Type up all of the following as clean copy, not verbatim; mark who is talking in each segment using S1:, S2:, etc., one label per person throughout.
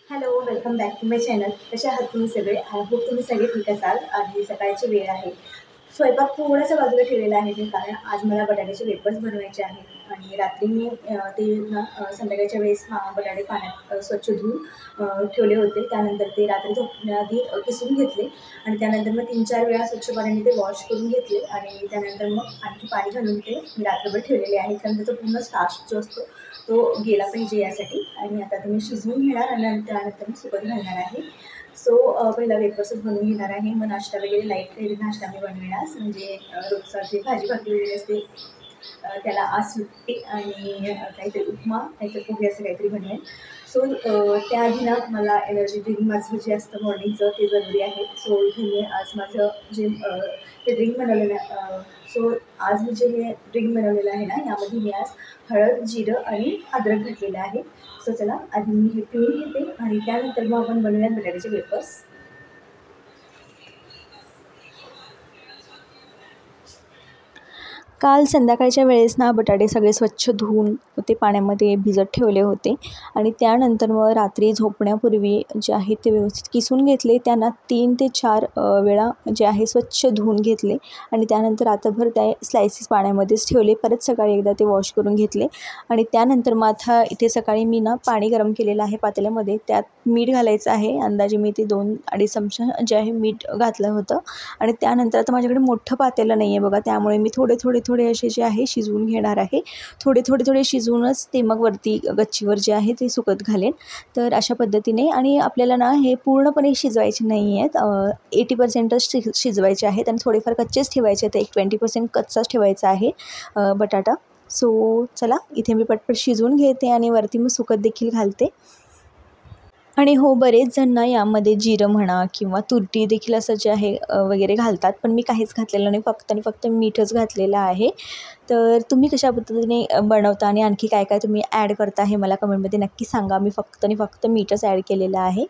S1: Hello, welcome back to my channel. कसे आहात तुम्ही सगळे? आय होप तुम्ही सगळे ठीक असाल. आणि सकाळची वेळ आहे. स्वयंपाक थोडासा बाजूला ठेवलेला आहे मी, कारण आज मला बटाट्याचे वेफर्स बनवायचे आहेत. आणि रात्री मी ते ना संध्याकाळच्या वेळेस बटाटे पाण्यात स्वच्छ धुवून ठेवले होते. त्यानंतर ते रात्री झोपण्याआधी किसून घेतले आणि त्यानंतर मग 3-4 वेळा स्वच्छ पाण्याने ते वॉश करून घेतले आणि त्यानंतर मग आणखी पाणी घालून ते मी रात्रभर ठेवलेले आहे, कारण त्याचा पूर्ण स्टार्च जो असतो तो गेला पाहिजे यासाठी. आणि आता तुम्ही शिजवून घेणार आणि त्यानंतर मी सुकत घालणार आहे. सो पहिला वेफर्सच बनवून घेणार आहे. मग नाश्ता वगैरे लाईट काहीतरी नाश्ता मी बनविणार, म्हणजे रोजचा जे भाजी भाकरी वगैरे असते त्याला आज सुट्टी. आणि काहीतरी उपमा नाहीतर पोहे असं काहीतरी बनवेल. सो त्याआधी ना मला एनर्जी ड्रिंक माझं जे असतं मॉर्निंगचं ते जरुरी आहे. सो इथे मी आज माझं जे ते ड्रिंक बनवलेलं सो आज मी जे हे ड्रिंक बनवलेलं आहे ना, यामध्ये मी आज हळद, जिरं आणि अद्रक घातलेलं आहे. सो चला आधी मी हे पिळून घेते आणि त्यानंतर मग आपण बनवूयात बटाट्याचे वेफर्स. काल संध्याकाळच्या वेळेस ना बटाटे सगळे स्वच्छ धुवून ते पाण्यामध्ये भिजत ठेवले होते आणि त्यानंतर मग रात्री झोपण्यापूर्वी जे आहे ते व्यवस्थित किसून घेतले. त्यांना 3 ते 4 वेळा जे आहे स्वच्छ धुवून घेतले आणि त्यानंतर रात्रभर त्या स्लायसेस पाण्यामध्येच ठेवले. परत सकाळी एकदा ते वॉश करून घेतले आणि त्यानंतर मग आता इथे सकाळी मी ना पाणी गरम केलेलं आहे पातेल्यामध्ये. त्यात मीठ घालायचं आहे. अंदाजे मी ते 2-2.5 चमचा जे आहे मीठ घातलं होतं आणि त्यानंतर आता माझ्याकडे मोठं पातेलं नाही आहे बघा, त्यामुळे मी थोडे असे जे आहे शिजवून घेणार आहे. थोडे शिजवूनच ते मग वरती गच्चीवर जे आहे ते सुकत घालेन. तर अशा पद्धतीने. आणि आपल्याला ना हे पूर्णपणे शिजवायचे नाही आहेत, 80%च शिजवायचे आहेत आणि थोडेफार कच्चेच ठेवायचे आहेत. 20% कच्चाच ठेवायचा आहे बटाटा. सो चला इथे मी पटपट शिजवून घेते आणि वरती मी सुकत देखील घालते. आणि हो, बरेच जण ना यामध्ये जिरं म्हणा किंवा तुरटी देखील असं जे आहे वगैरे घालतात, पण मी काहीच घातलेलं नाही. फक्त आणि फक्त मीठच घातलेलं आहे. तर तुम्ही कशा पद्धतीने बनवता आणि आणखी काय काय तुम्ही ॲड करता हे मला कमेंटमध्ये नक्की सांगा. मी फक्त आणि फक्त मीठच ॲड केलेलं आहे.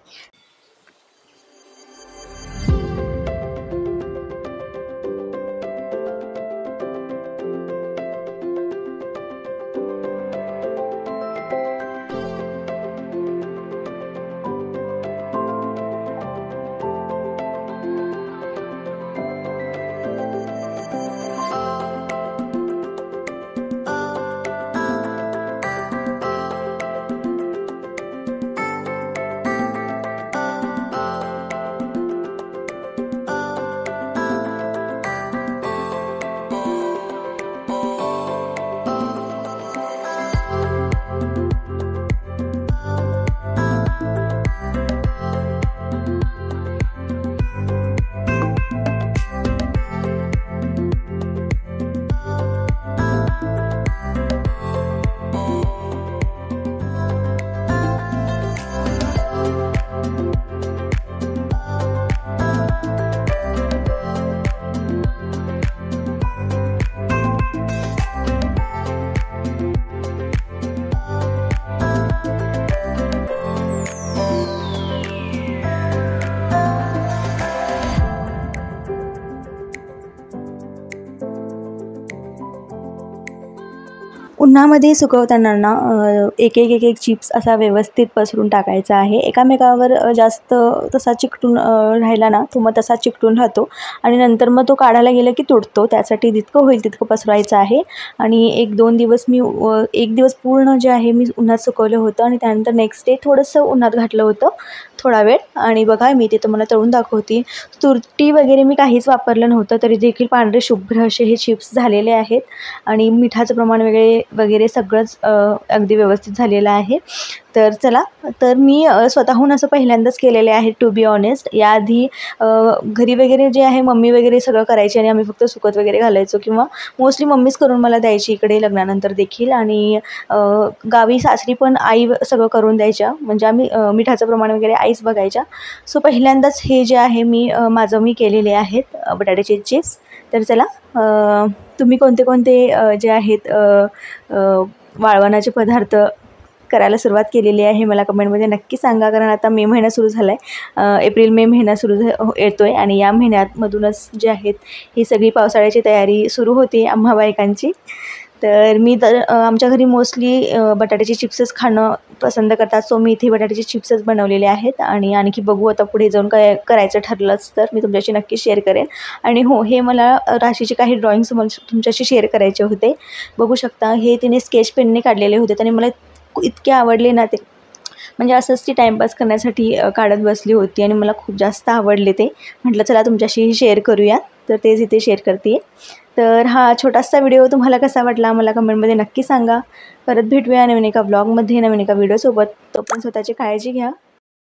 S1: उन्हामध्ये सुकवताना ना एक चिप्स असा व्यवस्थित पसरून टाकायचा आहे. एकामेकावर जास्त तसा चिकटून राहिला ना तो मग तसा चिकटून राहतो आणि नंतर मग तो काढायला गेला की तुटतो. त्यासाठी जितकं होईल तितकं पसरवायचं आहे. आणि 1-2 दिवस मी 1 दिवस पूर्ण जे आहे मी उन्हात सुकवलं होतं आणि त्यानंतर नेक्स्ट डे थोडंसं उन्हात घातलं होतं थोडा वेळ. आणि बघा मी ते तुम्हाला तळून दाखवते. तुरटी वगैरे मी काहीच वापरलं नव्हतं, तरी देखील पांढरे शुभ्र असे हे चिप्स झालेले आहेत. आणि मिठाचं प्रमाण वगैरे सगळंच अगदी व्यवस्थित झालेलं आहे. तर चला, तर मी स्वतःहून असं पहिल्यांदाच केलेले आहे टू बी ऑनेस्ट. याआधी घरी वगैरे जे आहे मम्मी वगैरे सगळं करायची आणि आम्ही फक्त सुकत वगैरे घालायचो, किंवा मोस्टली मम्मीच करून मला द्यायची इकडे लग्नानंतर देखील. आणि गावी सासरी पण आई सगळं करून द्यायच्या, म्हणजे आम्ही मिठाचं प्रमाण वगैरे आईच बघायच्या. सो पहिल्यांदाच हे जे आहे मी केलेले आहेत बटाट्याचे चिप्स. तर चला, तुम्ही कोणते कोणते जे आहेत वाळवणाचे पदार्थ करायला सुरुवात केलेली आहे मला कमेंटमध्ये नक्की सांगा. कारण आता मे महिना सुरू झाला आहे, एप्रिल-मे महिना येतो आहे आणि या महिन्यामधूनच जे आहेत ही सगळी पावसाळ्याची तयारी सुरू होते आम्हा बायकांची. तर मी तर आमच्या घरी मोस्टली बटाट्याचे चिप्सच खाणं पसंत करतात. सो मी इथे बटाट्याचे चिप्सच बनवलेले आहेत आणि आणखी बघू आता पुढे जाऊन काय करायचं ठरलंच तर मी तुमच्याशी नक्की शेअर करेन. आणि हो, हे मला राशीचे काही ड्रॉइंग्स तुमच्याशी शेअर करायचे होते. बघू शकता हे तिने स्केच पेनने काढलेले होते आणि मला इतके आवडले ना ते, म्हणजे असंच ती टाईमपास करण्यासाठी काढत बसली होती आणि मला खूप जास्त आवडले ते. म्हटलं चला तुमच्याशी शेअर करूया, तर तेच इथे शेअर करते. तर हा छोटासा व्हिडिओ तुम्हाला कसा वाटला मला कमेंटमध्ये नक्की सांगा. परत भेटूया नवीन एका ब्लॉगमध्ये, नवीन एका व्हिडिओसोबत. तोपर्यंत स्वतःची काळजी घ्या.